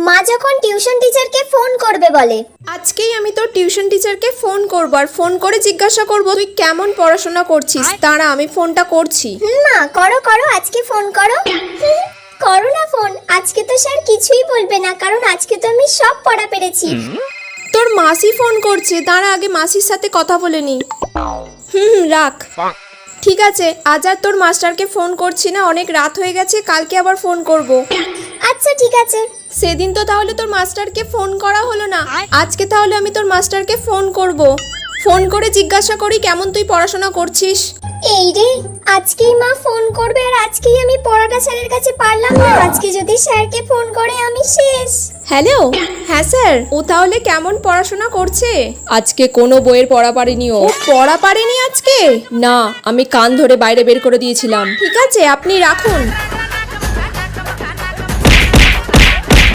মা যখন টিউশন টিচারকে ফোন করবে বলে। আজকেই আমি তোর টিউশন টিচারকে ফোন করব আর ফোন করে জিজ্ঞাসা করব তুই কেমন পড়াশোনা করছিস। দাঁড়া আমি ফোনটা করছি। মা করো করো, আজকে ফোন করো। করো না ফোন, আজকে তো স্যার কিছুই বলবে না, কারণ আজকে তো আমি সব পড়া পেরেছি। তোর মাসি ফোন করছে, দাঁড়া আগে মাসির সাথে কথা বলে নি। রাখ। ঠিক আছে, আজ আর তোর মাস্টারকে ফোন করছি না, অনেক রাত হয়ে গেছে, কালকে আবার ফোন করব। আচ্ছা ঠিক আছে। সেদিন তো তাহলে তোর মাস্টারকে ফোন করা হলো না, আজকে তাহলে আমি তোর মাস্টারকে ফোন করব। ফোন করে জিজ্ঞাসা করি কেমন তুই পড়াশোনা করছিস। এই রে, আজকেই মা ফোন করবে আর আজকেই আমি পড়াটা স্যারের কাছে পারলাম না। আজকে যদি স্যারকে ফোন করে আমি শেষ। হ্যালো, হ্যাঁ স্যার, ও তাহলে কেমন পড়াশোনা করছে? আজকে কোনো বইয়ের পড়া পারেনি। ও পড়া পারেনি আজকে? না, আমি কান ধরে বাইরে বের করে দিয়েছিলাম। ঠিক আছে, আপনি রাখুন।